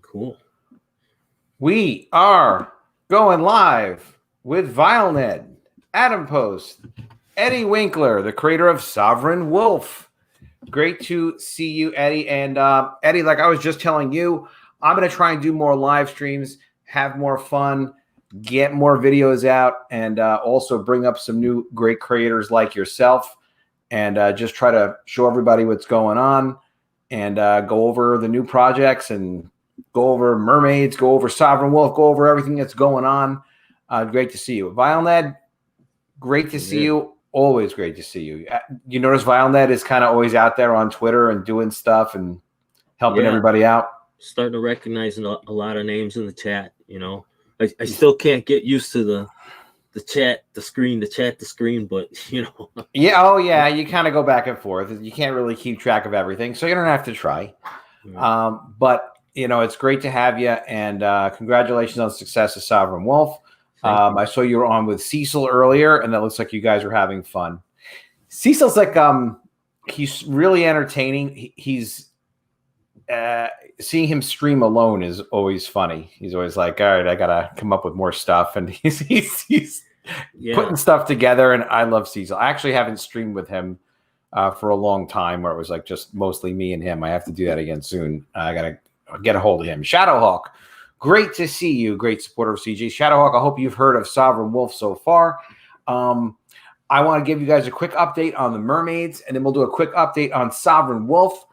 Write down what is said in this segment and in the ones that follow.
Cool. We are going live with VileNed, Adam Post, Eddie Winkler, the creator of Sovereign Wolf. Great to see you, Eddie. And Eddie, like I was just telling you, I'm going to try and do more live streams, have more fun, get more videos out, and also bring up some new great creators like yourself, and just try to show everybody what's going on, and go over the new projects, and go over Mermaids, go over Sovereign Wolf, go over everything that's going on. Great to see you. VileNed, great to see you. Always great to see you. You notice VileNed is kind of always out there on Twitter and doing stuff and helping everybody out. Starting to recognize a lot of names in the chat, you know. I still can't get used to the chat, the screen, but you know. Yeah, oh yeah, you kind of go back and forth. You can't really keep track of everything, so you don't have to try. But you know, it's great to have you, and congratulations on the success of Sovereign Wolf. I saw you were on with Cecil earlier, and that looks like you guys are having fun. Cecil's like, he's really entertaining. He's seeing him stream alone is always funny. He's always like, all right, I gotta come up with more stuff, and he's putting stuff together. And I love Cecil. I actually haven't streamed with him for a long time, where it was like just mostly me and him. I have to do that again soon. I gotta get a hold of him. Shadowhawk, great to see you. Great supporter of CG. Shadowhawk, I hope you've heard of Sovereign Wolf so far. I want to give you guys a quick update on the Mermaids, and then we'll do a quick update on Sovereign Wolf.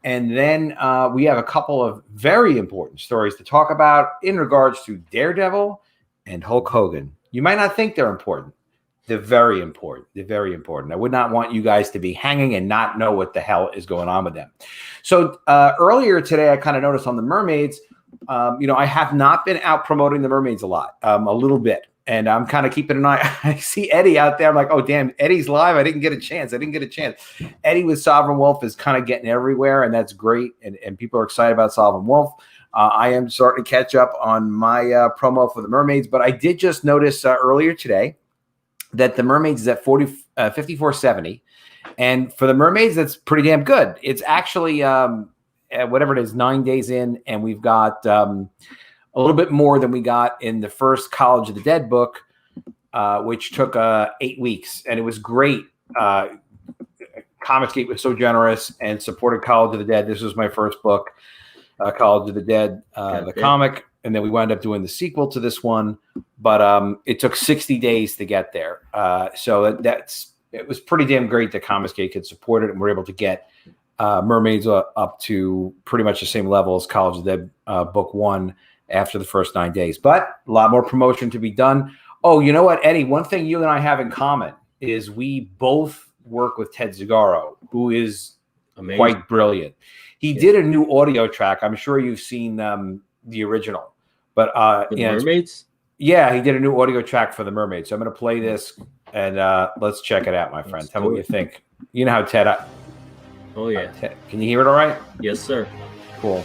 And then we have a couple of very important stories to talk about in regards to Daredevil and Hulk Hogan. You might not think they're important. They're very important. They're very important. I would not want you guys to be hanging and not know what the hell is going on with them. So earlier today, I kind of noticed on the Mermaids, you know, I have not been out promoting the Mermaids a lot, a little bit. And I'm kind of keeping an eye. I see Eddie out there. I'm like, oh, damn, Eddie's live. I didn't get a chance. Eddie with Sovereign Wolf is kind of getting everywhere, and that's great. And people are excited about Sovereign Wolf. I am starting to catch up on my promo for the Mermaids. But I did just notice earlier today that the Mermaids is at 54.70. And for the Mermaids, that's pretty damn good. It's actually, whatever it is, 9 days in, and we've got a little bit more than we got in the first College of the Dead book, which took 8 weeks. And it was great. COMICSGATE was so generous and supported College of the Dead. This was my first book, College of the Dead, the comic. And then we wound up doing the sequel to this one. But it took 60 days to get there. So it was pretty damn great that COMICSGATE could support it. And we're able to get Mermaids up to pretty much the same level as College of the Dead book 1 after the first 9 days. But a lot more promotion to be done. Oh, you know what, Eddie? One thing you and I have in common is we both work with Ted Zagaro, who is quite brilliant. He did a new audio track. I'm sure you've seen the original. But Mermaids? Yeah, he did a new audio track for the Mermaids. So I'm going to play this, and let's check it out, my friend. Tell me what you think. You know how Ted... oh, yeah. Ted, can you hear it all right? Yes, sir. Cool.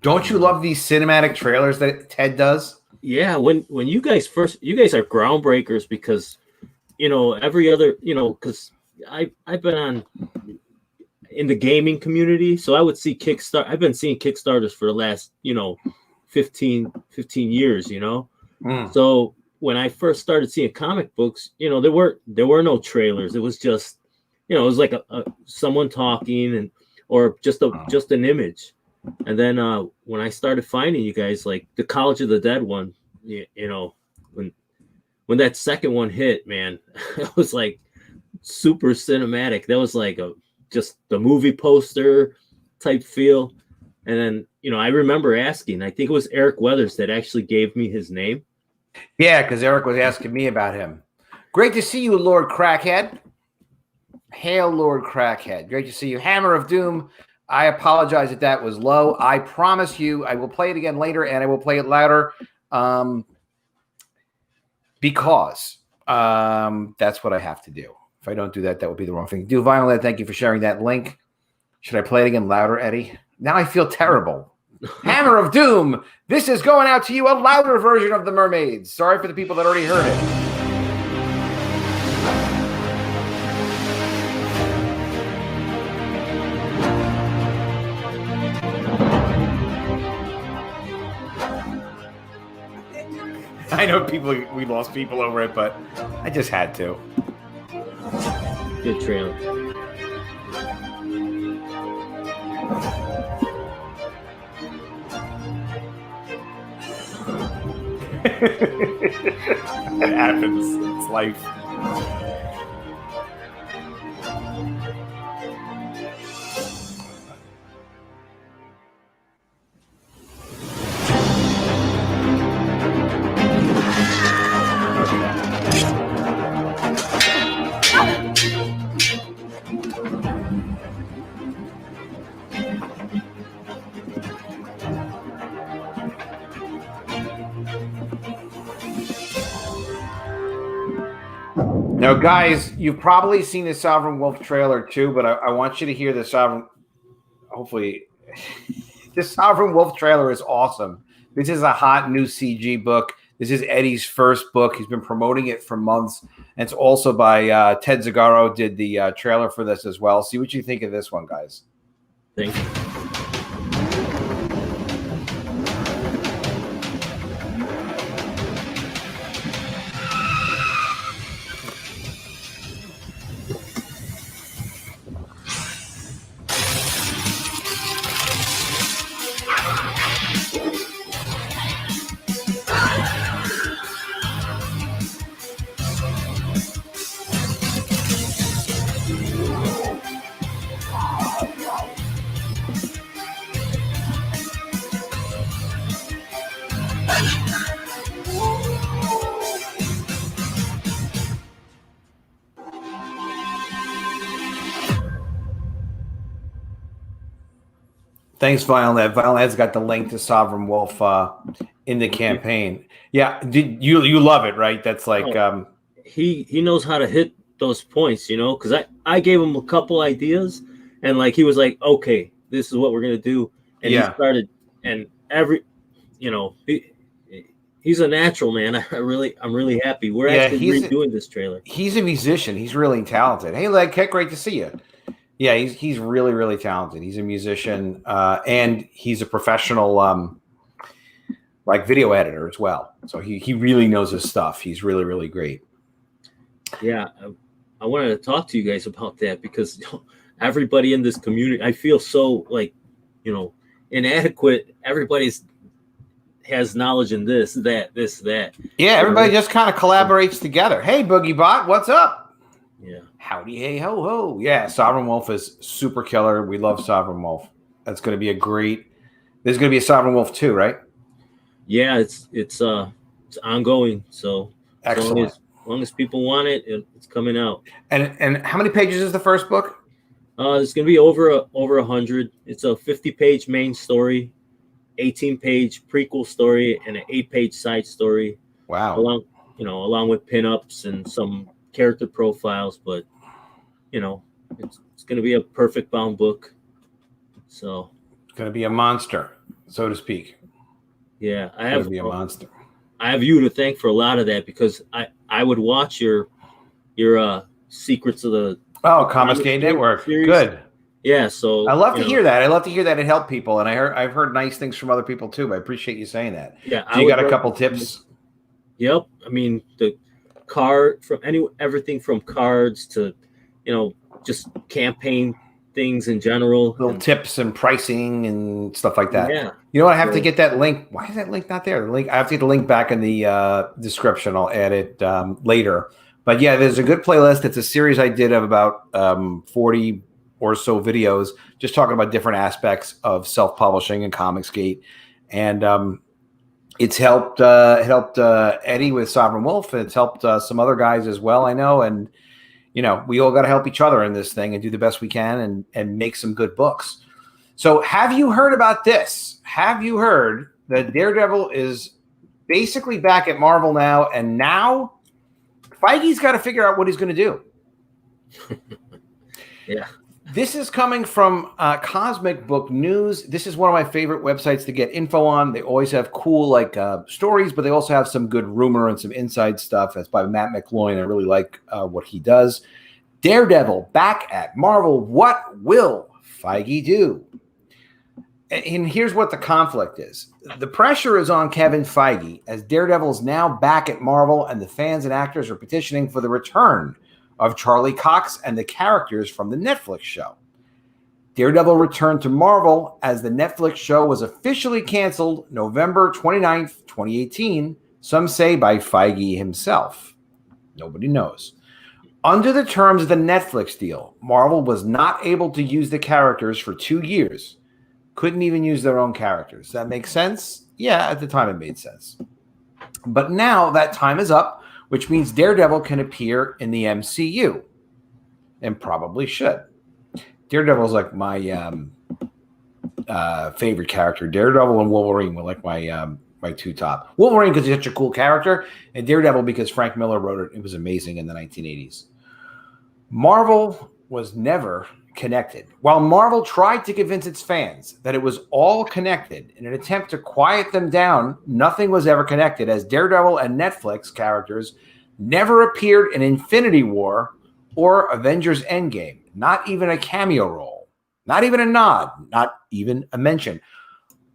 Don't you love these cinematic trailers that Ted does? Yeah, when you guys are groundbreakers, because you know every other, you know, because I've been on in the gaming community, so I would see Kickstarter. I've been seeing Kickstarters for the last, you know, 15 years, you know. So when I first started seeing comic books, you know, there were no trailers. It was just, you know, it was like someone talking, and or just an image. And then when I started finding you guys, like the College of the Dead one, you know, when that second one hit, man, it was like super cinematic. That was like just the movie poster type feel. And then, you know, I remember asking, I think it was Eric Weathers that actually gave me his name. Yeah, because Eric was asking me about him. Great to see you, Lord Crackhead. Hail, Lord Crackhead. Great to see you. Hammer of Doom. I apologize that that was low. I promise you I will play it again later, and I will play it louder because that's what I have to do. If I don't do that, that would be the wrong thing to do. Violent, thank you for sharing that link. Should I play it again louder, Eddie? Now I feel terrible. Hammer of Doom. This is going out to you, a louder version of the Mermaids. Sorry for the people that already heard it. I know we lost people over it, but I just had to. Good trailer. It happens. It's life. Now, guys, you've probably seen the Sovereign Wolf trailer too, but I want you to hear the Sovereign. Hopefully, this Sovereign Wolf trailer is awesome. This is a hot new CG book. This is Eddie's first book. He's been promoting it for months. And it's also by Ted Zagaro, did the trailer for this as well. See what you think of this one, guys. Thank you. Thanks, Violet. Violet's got the link to Sovereign Wolf in the campaign. Yeah, you love it, right? That's like he knows how to hit those points, you know, because I gave him a couple ideas, and like he was like, okay, this is what we're gonna do, and he started, and he's a natural, man. I'm really happy. We're actually redoing this trailer. He's a musician. He's really talented. Hey, Legcat, great to see you. Yeah, he's really, really talented. He's a musician, and he's a professional like video editor as well. So he really knows his stuff. He's really, really great. Yeah, I wanted to talk to you guys about that because everybody in this community, I feel so like, inadequate. Everybody's has knowledge in this, that. Yeah, everybody just kind of collaborates together. Hey, BoogieBot, what's up? Yeah. Howdy, hey, ho, ho. Yeah, Sovereign Wolf is super killer. We love Sovereign Wolf. That's going to be there's going to be a Sovereign Wolf 2, right? Yeah, it's ongoing. So excellent. As long as people want it, it's coming out. And how many pages is the first book? It's going to be over 100. It's a 50-page main story, 18-page prequel story, and an 8-page side story. Wow. Along with pinups and some character profiles, but it's going to be a perfect bound book. So it's going to be a monster, so to speak. Yeah, I have to be a monster. I have you to thank for a lot of that because I would watch your Secrets of the COMICSGATE Network series. Good. Yeah, so I love to hear that. I love to hear that it helped people, and I've heard nice things from other people too. But I appreciate you saying that. Yeah, so you got a couple tips. Yep, I mean the card from everything from cards to just campaign things in general. Little tips and pricing and stuff like that. Yeah. You know what? I have to get that link. Why is that link not there? The link. I have to get the link back in the description. I'll add it later. But yeah, there's a good playlist. It's a series I did of about 40 or so videos, just talking about different aspects of self-publishing and COMICSGATE, and it's helped Eddie with Sovereign Wolf, and it's helped some other guys as well, I know. And you know, we all got to help each other in this thing and do the best we can and make some good books. So, have you heard about this? Have you heard that Daredevil is basically back at Marvel now, and now Feige's got to figure out what he's going to do? Yeah. This is coming from Cosmic Book News. This is one of my favorite websites to get info on. They always have cool stories, but they also have some good rumor and some inside stuff. That's by Matt McLoyne. I really like what he does. Daredevil back at Marvel. What will Feige do? And here's what the conflict is. The pressure is on Kevin Feige as Daredevil is now back at Marvel, and the fans and actors are petitioning for the return of Charlie Cox and the characters from the Netflix show. Daredevil returned to Marvel as the Netflix show was officially canceled November 29th, 2018, some say by Feige himself. Nobody knows. Under the terms of the Netflix deal, Marvel was not able to use the characters for 2 years. Couldn't even use their own characters. That makes sense? Yeah, at the time it made sense. But now that time is up, which means Daredevil can appear in the MCU, and probably should. Daredevil is like my favorite character. Daredevil and Wolverine were like my two top. Wolverine because he's such a cool character, and Daredevil because Frank Miller wrote it. It was amazing in the 1980s. Marvel was never connected. While Marvel tried to convince its fans that it was all connected in an attempt to quiet them down, nothing was ever connected, as Daredevil and Netflix characters never appeared in Infinity War or Avengers Endgame. Not even a cameo role. Not even a nod. Not even a mention.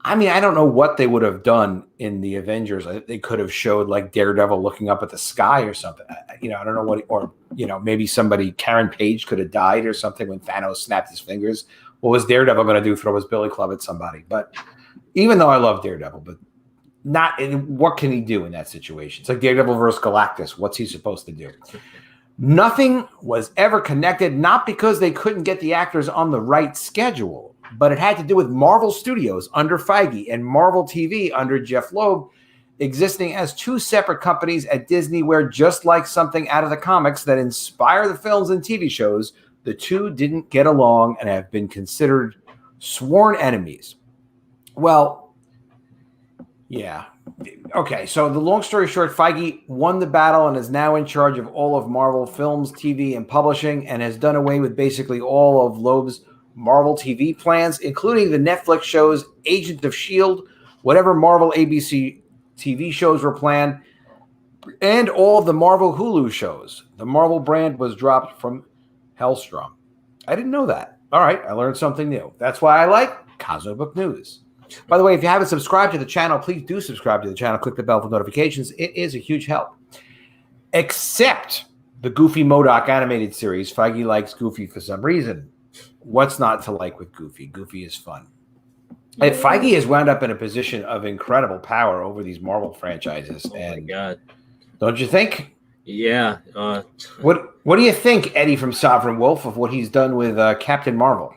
I mean, I don't know what they would have done in the Avengers. They could have showed like Daredevil looking up at the sky or something. I don't know what, or, maybe Karen Page could have died or something when Thanos snapped his fingers. What was Daredevil going to do? Throw his billy club at somebody? But even though I love Daredevil, but what can he do in that situation? It's like Daredevil versus Galactus. What's he supposed to do? Nothing was ever connected, not because they couldn't get the actors on the right schedule, but it had to do with Marvel Studios under Feige and Marvel TV under Jeff Loeb existing as two separate companies at Disney, where just like something out of the comics that inspire the films and TV shows, the two didn't get along and have been considered sworn enemies. Well, yeah. Okay, so the long story short, Feige won the battle and is now in charge of all of Marvel films, TV, and publishing, and has done away with basically all of Loeb's Marvel TV plans, including the Netflix shows Agent of S.H.I.E.L.D., whatever Marvel ABC TV shows were planned, and all of the Marvel Hulu shows. The Marvel brand was dropped from Hellstrom. I didn't know that. All right, I learned something new. That's why I like Cosmic Book News. By the way, if you haven't subscribed to the channel, please do subscribe to the channel. Click the bell for notifications. It is a huge help. Except the Goofy MODOK animated series. Feige likes Goofy for some reason. What's not to like with Goofy? Goofy is fun. And Feige has wound up in a position of incredible power over these Marvel franchises. Oh my God. Don't you think? Yeah. What do you think, Eddie from Sovereign Wolf, of what he's done with Captain Marvel?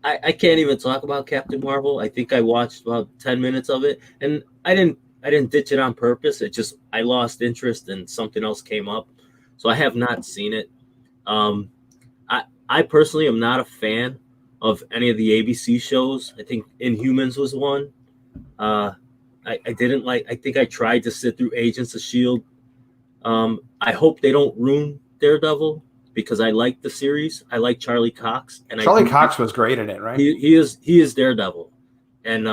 I can't even talk about Captain Marvel. I think I watched about 10 minutes of it, and I didn't ditch it on purpose. It just, I lost interest and something else came up. So I have not seen it. I personally am not a fan of any of the ABC shows. I think Inhumans was one. I didn't like. I think I tried to sit through Agents of S.H.I.E.L.D. I hope they don't ruin Daredevil because I like the series. I like Charlie Cox, and Charlie Cox was great in it, right? He is Daredevil. And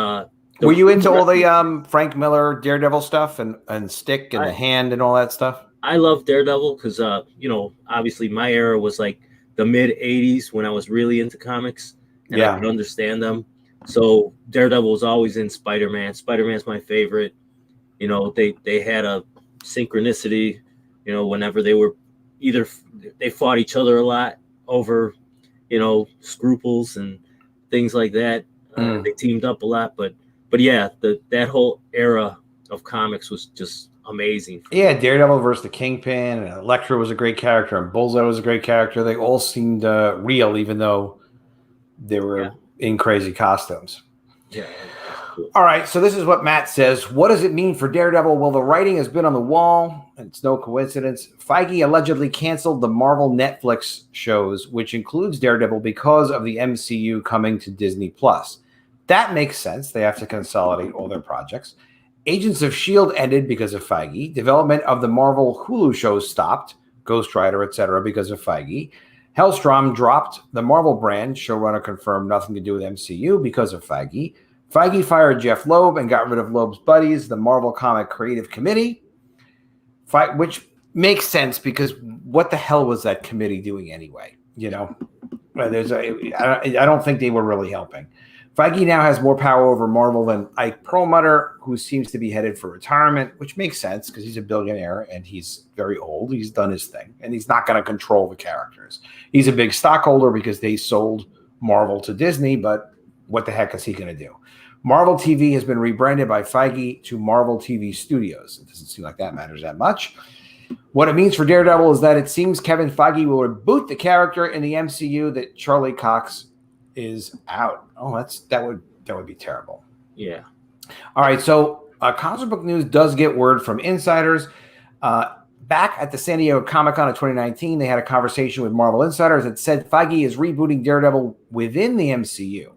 were you into all the Frank Miller Daredevil stuff and Stick and the Hand and all that stuff? I love Daredevil because obviously my era was like the mid 80s when I was really into comics and I could understand them. So Daredevil was always in Spider-Man. Spider-Man's my favorite. They had a synchronicity, whenever they were either they fought each other a lot over, scruples and things like that. They teamed up a lot, but yeah, that whole era of comics was just amazing. Yeah, Daredevil versus the Kingpin, and Elektra was a great character, and Bullseye was a great character. They all seemed real, even though they were in crazy costumes. Yeah. Cool. All right, so this is what Matt says. What does it mean for Daredevil? Well, the writing has been on the wall. It's no coincidence. Feige allegedly canceled the Marvel Netflix shows, which includes Daredevil, because of the MCU coming to Disney+. That makes sense. They have to consolidate all their projects. Agents of S.H.I.E.L.D. ended because of Feige. Development of the Marvel Hulu shows stopped, Ghost Rider, etc., because of Feige. Hellstrom dropped the Marvel brand. Showrunner confirmed nothing to do with MCU because of Feige. Feige fired Jeff Loeb and got rid of Loeb's buddies, the Marvel Comic Creative Committee, which makes sense because what the hell was that committee doing anyway? I don't think they were really helping. Feige now has more power over Marvel than Ike Perlmutter, who seems to be headed for retirement, which makes sense because he's a billionaire and he's very old. He's done his thing, and he's not going to control the characters. He's a big stockholder because they sold Marvel to Disney, but what the heck is he going to do? Marvel TV has been rebranded by Feige to Marvel TV Studios. It doesn't seem like that matters that much. What it means for Daredevil is that it seems Kevin Feige will reboot the character in the MCU, that Charlie Cox is out. Oh, that would be terrible. Yeah. All right. So comic book news does get word from insiders. Back at the San Diego Comic-Con of 2019, they had a conversation with Marvel insiders that said Feige is rebooting Daredevil within the MCU,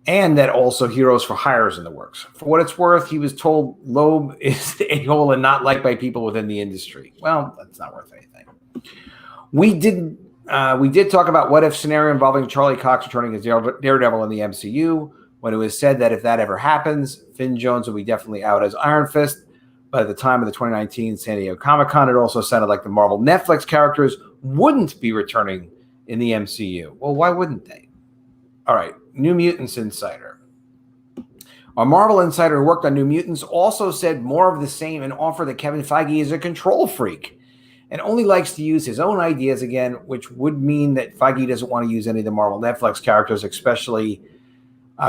and that also Heroes for Hire is in the works. For what it's worth, he was told Loeb is the a-hole and not liked by people within the industry. Well, that's not worth anything. We did talk about what if scenario involving Charlie Cox returning as Daredevil in the MCU, when it was said that if that ever happens, Finn Jones will be definitely out as Iron Fist. But at the time of the 2019 San Diego Comic-Con, it also sounded like the Marvel Netflix characters wouldn't be returning in the MCU. Well, why wouldn't they? All right, New Mutants Insider. A Marvel insider who worked on New Mutants also said more of the same and offered that Kevin Feige is a control freak and only likes to use his own ideas again, which would mean that Feige doesn't want to use any of the Marvel Netflix characters, especially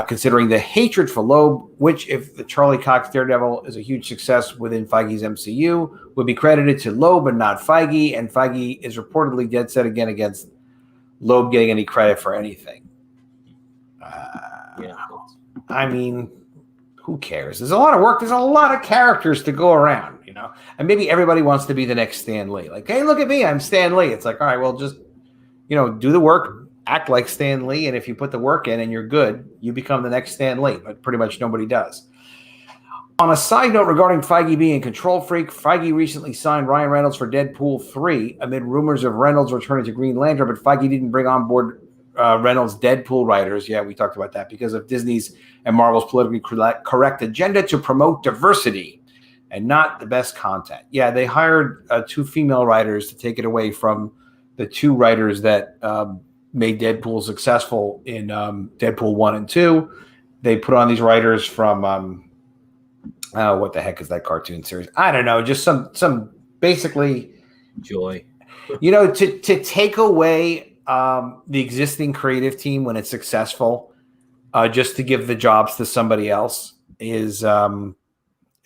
considering the hatred for Loeb, which, if the Charlie Cox Daredevil is a huge success within Feige's MCU, would be credited to Loeb and not Feige, and Feige is reportedly dead set again against Loeb getting any credit for anything. I mean, who cares? There's a lot of work. There's a lot of characters to go around, and maybe everybody wants to be the next Stan Lee. Like, hey, look at me. I'm Stan Lee. It's like, all right, well, just, do the work. Act like Stan Lee, and if you put the work in and you're good, you become the next Stan Lee, but pretty much nobody does. On a side note regarding Feige being a control freak, Feige recently signed Ryan Reynolds for Deadpool 3 amid rumors of Reynolds returning to Green Lantern, but Feige didn't bring on board Reynolds' Deadpool writers. Yeah, we talked about that because of Disney's and Marvel's politically correct agenda to promote diversity and not the best content. Yeah, they hired 2 female writers to take it away from the 2 writers that made Deadpool successful in Deadpool 1 and 2. They put on these writers from what the heck is that cartoon series? I don't know, just some basically Joy. To take away the existing creative team when it's successful, just to give the jobs to somebody else is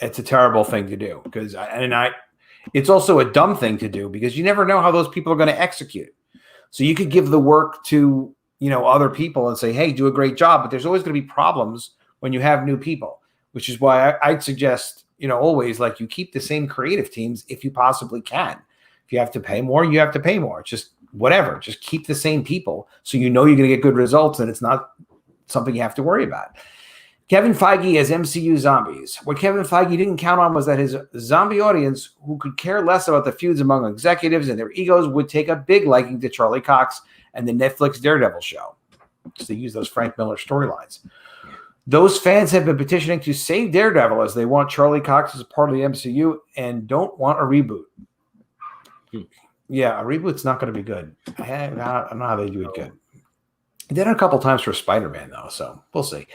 it's a terrible thing to do, because it's also a dumb thing to do because you never know how those people are going to execute. So you could give the work to, other people and say, hey, do a great job. But there's always going to be problems when you have new people, which is why I'd suggest, always, like, you keep the same creative teams if you possibly can. If you have to pay more, you have to pay more. Just whatever. Just keep the same people so you're going to get good results and it's not something you have to worry about. Kevin Feige as MCU zombies. What Kevin Feige didn't count on was that his zombie audience, who could care less about the feuds among executives and their egos, would take a big liking to Charlie Cox and the Netflix Daredevil show. Because they use those Frank Miller storylines. Those fans have been petitioning to save Daredevil as they want Charlie Cox as a part of the MCU and don't want a reboot. Yeah, a reboot's not going to be good. I don't know how they do it good. They did it a couple times for Spider-Man, though, so we'll see.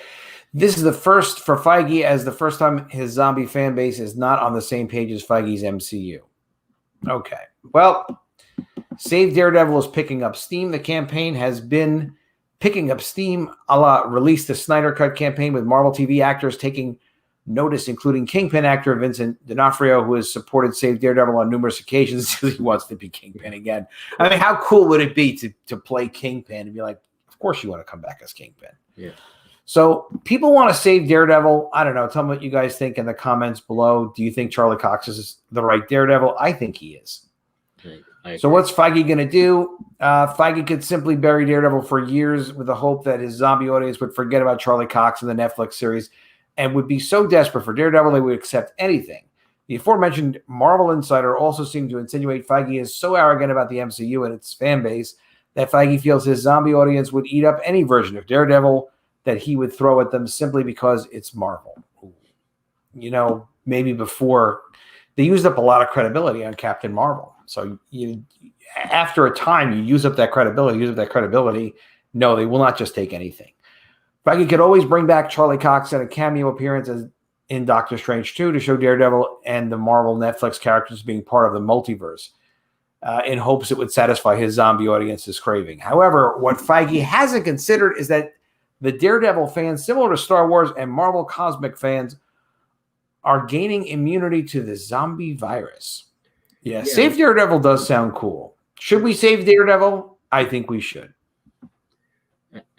This is the first for Feige, as the first time his zombie fan base is not on the same page as Feige's MCU. Okay. Well, Save Daredevil is picking up steam. The campaign has been picking up steam a la release the Snyder Cut campaign with Marvel TV actors taking notice, including Kingpin actor Vincent D'Onofrio, who has supported Save Daredevil on numerous occasions because he wants to be Kingpin again. I mean, how cool would it be to play Kingpin and be like, of course you want to come back as Kingpin. Yeah. So people want to save Daredevil. I don't know. Tell me what you guys think in the comments below. Do you think Charlie Cox is the right Daredevil? I think he is. So what's Feige going to do? Feige could simply bury Daredevil for years with the hope that his zombie audience would forget about Charlie Cox in the Netflix series and would be so desperate for Daredevil they would accept anything. The aforementioned Marvel insider also seemed to insinuate Feige is so arrogant about the MCU and its fan base that Feige feels his zombie audience would eat up any version of Daredevil that he would throw at them simply because it's Marvel. You know, maybe before they used up a lot of credibility on Captain Marvel. So after a time, you use up that credibility. No, they will not just take anything. Feige could always bring back Charlie Cox in a cameo appearance in Doctor Strange 2 to show Daredevil and the Marvel Netflix characters being part of the multiverse in hopes it would satisfy his zombie audience's craving. However, what Feige hasn't considered is that the Daredevil fans, similar to Star Wars and Marvel cosmic fans, are gaining immunity to the zombie virus. Yeah, Save Daredevil does sound cool. Should we save Daredevil? I think we should.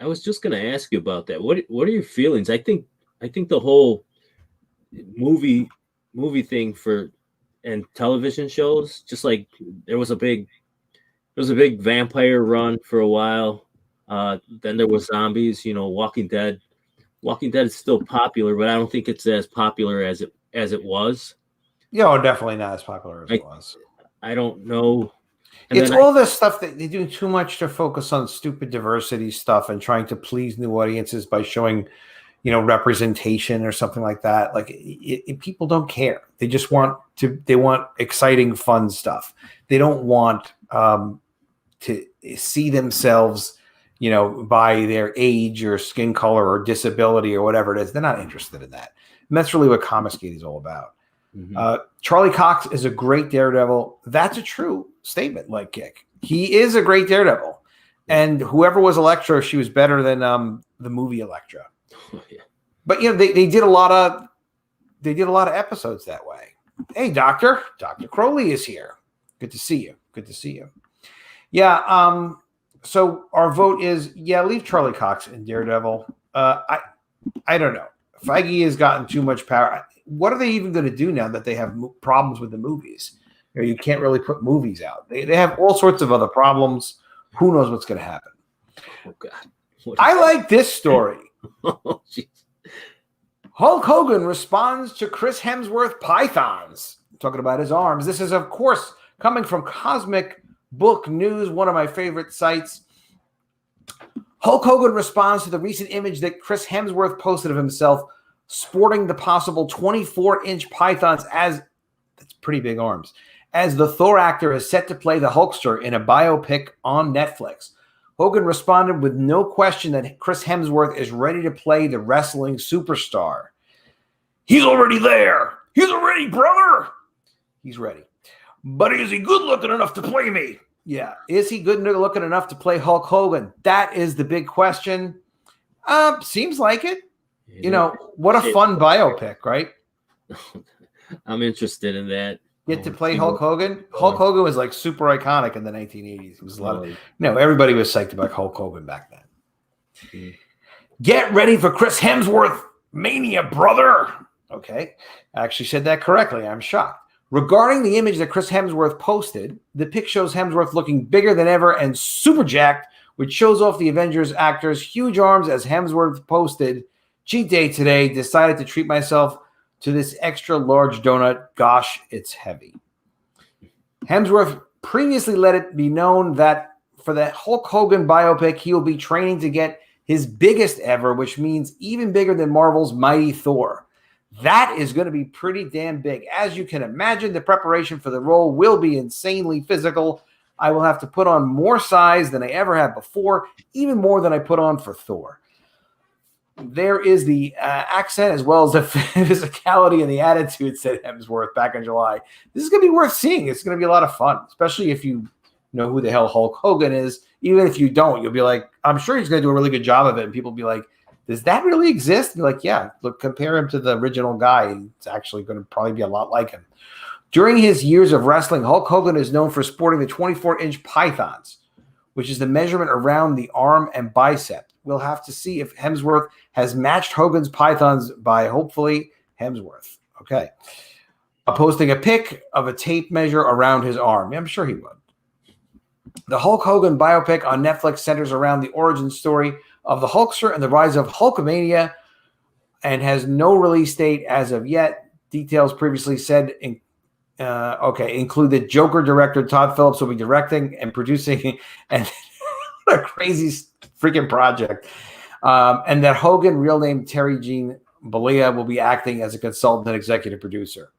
I was just going to ask you about that. What are your feelings? I think the whole movie thing and television shows, just like there was a big vampire run for a while. Then there was zombies. You know, Walking Dead. Walking Dead is still popular, but I don't think it's as popular as it was. Yeah, definitely not as popular as it was. I don't know. And it's all this stuff that they do too much to focus on stupid diversity stuff and trying to please new audiences by showing, representation or something like that. Like people don't care. They just want exciting, fun stuff. They don't want to see themselves, by their age or skin color or disability or whatever it is. They're not interested in that. And that's really what COMICSGATE is all about. Mm-hmm. Charlie Cox is a great Daredevil. That's a true statement, like Kick. He is a great Daredevil. And whoever was Elektra, she was better than the movie Elektra. Oh, yeah. But they did a lot of episodes that way. Hey, Dr. CROWLEE is here. Good to see you. Yeah, so our vote is leave Charlie Cox in Daredevil. I don't know. Feige has gotten too much power. What are they even going to do now that they have problems with the movies? You can't really put movies out. They have all sorts of other problems. Who knows what's going to happen? Oh, God. I like this story. Oh, geez. Hulk Hogan responds to Chris Hemsworth pythons. Talking about his arms. This is, of course, coming from Cosmic Book News, one of my favorite sites. Hulk Hogan responds to the recent image that Chris Hemsworth posted of himself sporting the possible 24-inch pythons that's pretty big arms, as the Thor actor is set to play the Hulkster in a biopic on Netflix. Hogan responded with no question that Chris Hemsworth is ready to play the wrestling superstar. He's already there. He's already, brother. He's ready. But is he good looking enough to play me? Yeah. Is he good looking enough to play Hulk Hogan? That is the big question. Seems like it. What a fun biopic, right? I'm interested in that. Get to play Hulk Hogan. Hulk Hogan was like super iconic in the 1980s. It was a lot of everybody was psyched about Hulk Hogan back then. Mm-hmm. Get ready for Chris Hemsworth mania, brother. Okay. I actually said that correctly. I'm shocked. Regarding the image that Chris Hemsworth posted, the pic shows Hemsworth looking bigger than ever and super jacked, which shows off the Avengers actor's huge arms. As Hemsworth posted, cheat day today, decided to treat myself to this extra large donut. Gosh, it's heavy. Hemsworth previously let it be known that for the Hulk Hogan biopic, he will be training to get his biggest ever, which means even bigger than Marvel's Mighty Thor. That is going to be pretty damn big. As you can imagine, the preparation for the role will be insanely physical. I will have to put on more size than I ever have before, even more than I put on for Thor. There is the accent as well as the physicality and the attitude, said Hemsworth back in July. This is going to be worth seeing. It's going to be a lot of fun, especially if you know who the hell Hulk Hogan is. Even if you don't, you'll be like, I'm sure he's going to do a really good job of it. And people will be like, does that really exist? And you're like, yeah, look, compare him to the original guy. It's actually going to probably be a lot like him. During his years of wrestling, Hulk Hogan is known for sporting the 24-inch pythons, which is the measurement around the arm and bicep. We'll have to see if Hemsworth has matched Hogan's pythons by, hopefully, Hemsworth. Okay. Posting a pic of a tape measure around his arm. Yeah, I'm sure he would. The Hulk Hogan biopic on Netflix centers around the origin story of the Hulkster and the rise of Hulkamania and has no release date as of yet. Details previously said include that Joker director Todd Phillips will be directing and producing, and what a crazy freaking project. And that Hogan, real name Terry Jean Bollea, will be acting as a consultant and executive producer.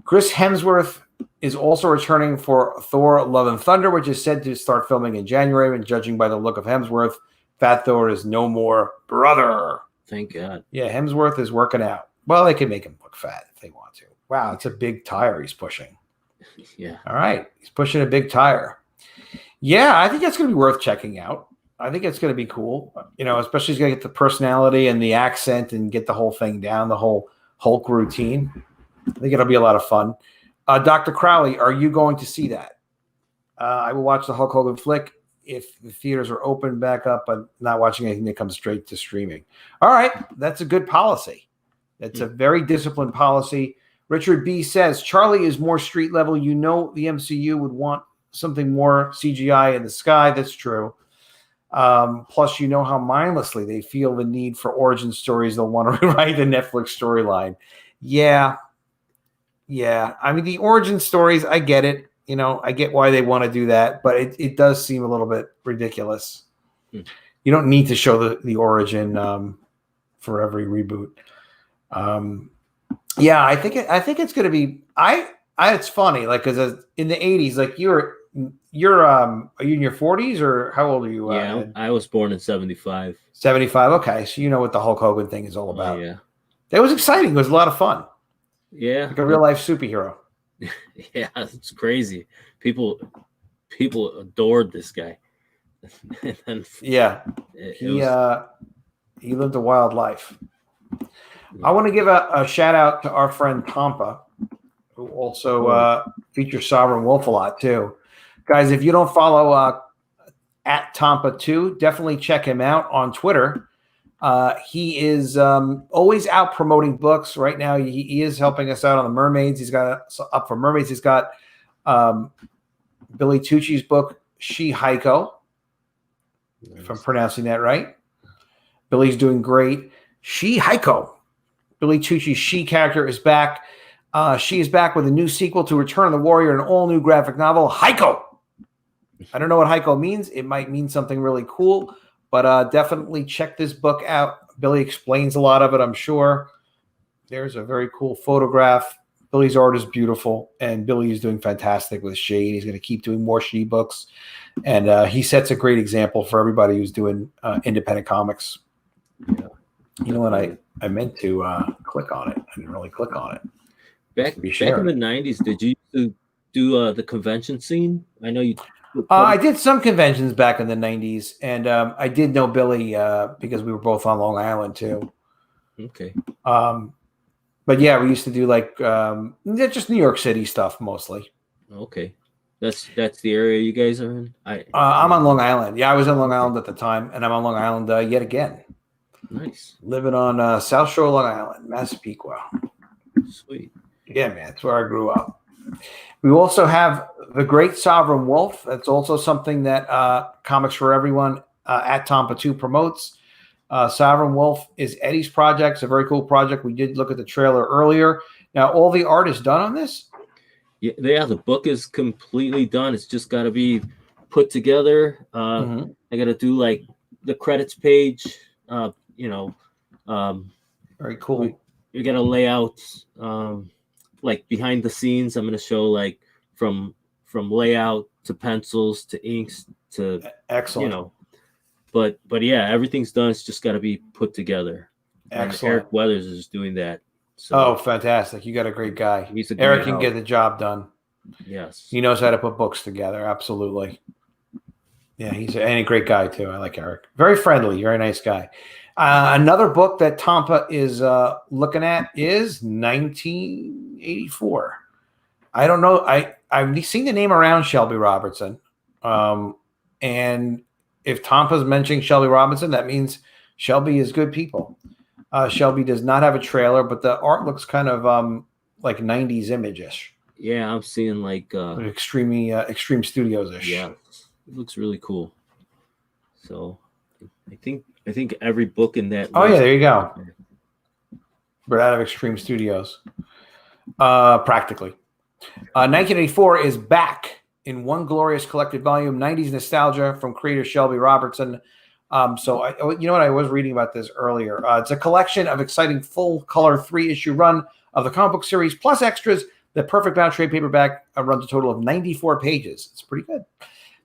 Chris Hemsworth is also returning for Thor: Love and Thunder, which is said to start filming in January. And judging by the look of Hemsworth, Fat Thor is no more brother. Thank God. Yeah, Hemsworth is working out. Well, they can make him look fat if they want to. Wow, it's a big tire he's pushing. Yeah. All right. He's pushing a big tire. Yeah, I think that's going to be worth checking out. I think it's going to be cool. You know, especially he's going to get the personality and the accent and get the whole thing down, the whole Hulk routine. I think it'll be a lot of fun. Dr. CROWLEE, are you going to see that? I will watch the Hulk Hogan flick if the theaters are open back up, but not watching anything that comes straight to streaming. All right. That's a good policy. That's a very disciplined policy. Richard B. says, Charlie is more street level. You know the MCU would want something more CGI in the sky. That's true. Plus, you know how mindlessly they feel the need for origin stories. They'll want to rewrite the Netflix storyline. Yeah. I mean, the origin stories, I get it. You know, I get why they want to do that, but it does seem a little bit ridiculous. You don't need to show the origin for every reboot. Yeah, I think it's going to be. It's funny, like, because in the 80s, like you're are you in your 40s or how old are you? Yeah, I was born in 75. 75. Okay, so you know what the Hulk Hogan thing is all about. Yeah, that was exciting. It was a lot of fun. Yeah, like a real life superhero. Yeah, it's crazy. People adored this guy. And yeah, he lived a wild life. I want to give a shout out to our friend Tampa, who also features Sovereign Wolf a lot too. Guys, if you don't follow at Tampa2, definitely check him out on Twitter. He is always out promoting books. Right now, he is helping us out on the Mermaids. He's got up for Mermaids. He's got Billy Tucci's book, She Heiko, if I'm pronouncing that right. Billy's doing great. She Heiko. Billy Tucci's She character is back. She is back with a new sequel to Return of the Warrior, an all-new graphic novel, Heiko. I don't know what Heiko means. It might mean something really cool, but definitely check this book out. Billy explains a lot of it, I'm sure. There's a very cool photograph. Billy's art is beautiful, and Billy is doing fantastic with She. He's going to keep doing more She books, and he sets a great example for everybody who's doing independent comics. Yeah. You know what? I meant to click on it. I didn't really click on it. Back in the 90s, did you do the convention scene? I know you. I did some conventions back in the 90s, and I did know Billy because we were both on Long Island too. Okay. But yeah, we used to do like just New York City stuff mostly. Okay. That's the area you guys are in? I'm on Long Island. Yeah, I was on Long Island at the time, and I'm on Long Island yet again. Nice. Living on South Shore, Long Island, Massapequa. Sweet. Yeah, man, that's where I grew up. We also have The Great Sovereign Wolf. That's also something that Comics for Everyone at Tampa2 promotes. Sovereign Wolf is Eddie's project. It's a very cool project. We did look at the trailer earlier. Now, all the art is done on this? Yeah, the book is completely done. It's just got to be put together. I got to do like the credits page. Very cool. You got to lay out like behind the scenes. I'm going to show like from layout to pencils to inks to excellent. But yeah, everything's done. It's just got to be put together. Excellent. And Eric Weathers is doing that. So fantastic! You got a great guy. He's a Eric can get the job done. Yes. He knows how to put books together. Absolutely. Yeah, he's a great guy too. I like Eric. Very friendly, very nice guy. Another book that Tampa is looking at is 1984. I don't know. I've seen the name around Shelby Robertson. And if Tampa's mentioning Shelby Robinson, that means Shelby is good people. Shelby does not have a trailer, but the art looks kind of like 90s image-ish. Yeah, I'm seeing like Extreme Studios-ish. Yeah, it looks really cool. So I think every book in that. Oh yeah, there you go. We're out of Extreme Studios. Practically. 1984 is back in one glorious collected volume, 90s nostalgia from creator Shelby Robertson. You know what? I was reading about this earlier. It's a collection of exciting full-color 3-issue run of the comic book series, plus extras. The Perfect Bound trade paperback runs a total of 94 pages. It's pretty good.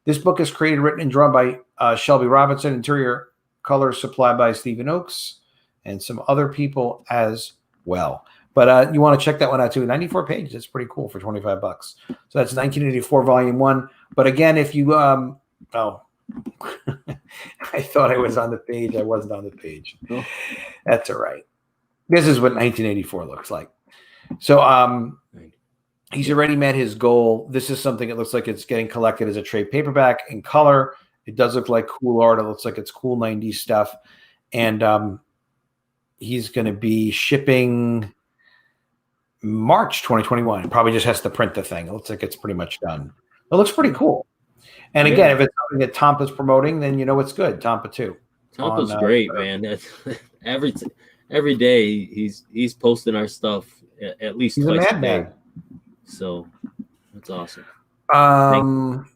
This book is created, written, and drawn by Shelby Robinson. Interior colors supplied by Stephen Oakes and some other people as well. But you want to check that one out too. 94 pages. It's pretty cool for $25. So that's 1984 volume 1. But again, if you I thought I was on the page. I wasn't on the page. Oh. That's all right. This is what 1984 looks like. So he's already met his goal. This is something that looks like it's getting collected as a trade paperback in color. It does look like cool art. It looks like it's cool 90s stuff. And he's going to be shipping March 2021. Probably just has to print the thing. It looks like it's pretty much done. It looks pretty cool. And again, if it's something that Tampa's promoting, then you know it's good. Tampa too. Tampa's great, man. That's every day he's posting our stuff at least he's twice a madman. So that's awesome.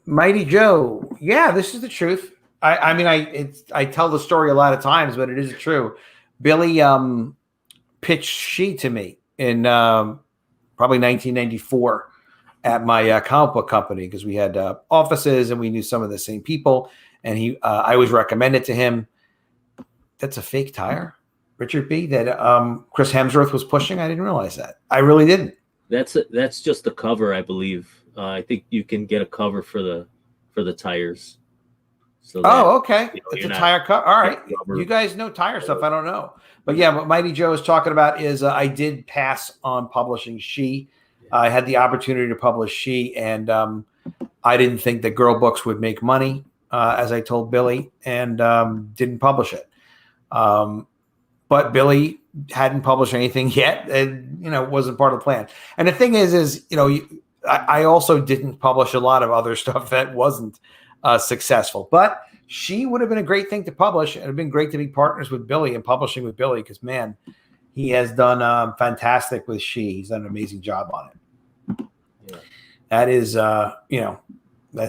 Mighty Joe. Yeah, this is the truth. I tell the story a lot of times, but it is true. Billy pitched She to me in probably 1994 at my comic book company because we had offices and we knew some of the same people. And I was recommended to him. That's a fake tire, Richard B. That Chris Hemsworth was pushing. I didn't realize that. I really didn't. That's just a cover, I believe. I think you can get a cover for the tires. So okay. It's a tire cover. All right. You guys know tire stuff. I don't know. But yeah, what Mighty Joe is talking about is I did pass on publishing She. I had the opportunity to publish She, and I didn't think that girl books would make money, as I told Billy, and didn't publish it. But Billy hadn't published anything yet, and it wasn't part of the plan. And the thing is I also didn't publish a lot of other stuff that wasn't successful. But She would have been a great thing to publish. It would have been great to be partners with Billy and publishing with Billy because, man, he has done fantastic with She. He's done an amazing job on it. Yeah. That is,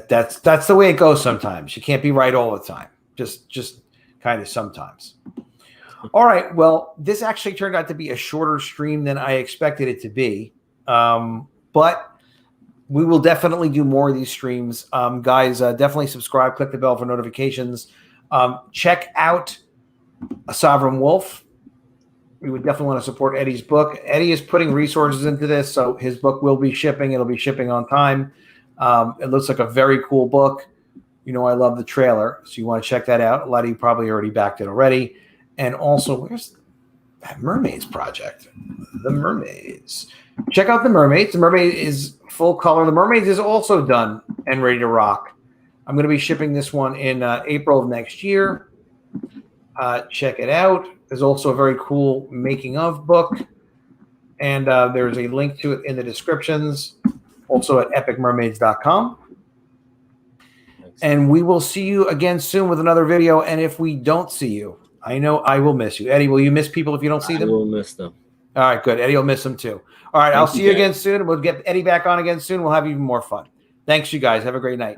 that's the way it goes sometimes. You can't be right all the time. Just kind of sometimes. All right. Well, this actually turned out to be a shorter stream than I expected it to be. But we will definitely do more of these streams. Guys, definitely subscribe, click the bell for notifications. Check out A Sovereign Wolf. We would definitely want to support Eddie's book. Eddie is putting resources into this, so his book will be shipping. It'll be shipping on time. It looks like a very cool book. I love the trailer, so you want to check that out. A lot of you probably already backed it already. And also, where's that Mermaids project? The Mermaids. Check out the Mermaids. The Mermaid is full color. The Mermaids is also done and ready to rock. I'm going to be shipping this one in April of next year. Check it out. There's also a very cool making of book. And there's a link to it in the descriptions. Also at epicmermaids.com. And we will see you again soon with another video. And if we don't see you, I know I will miss you. Eddie, will you miss people if you don't see them? I will miss them. All right, good. Eddie will miss them too. All right, I'll see you again soon. We'll get Eddie back on again soon. We'll have even more fun. Thanks, you guys. Have a great night.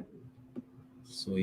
Sweet.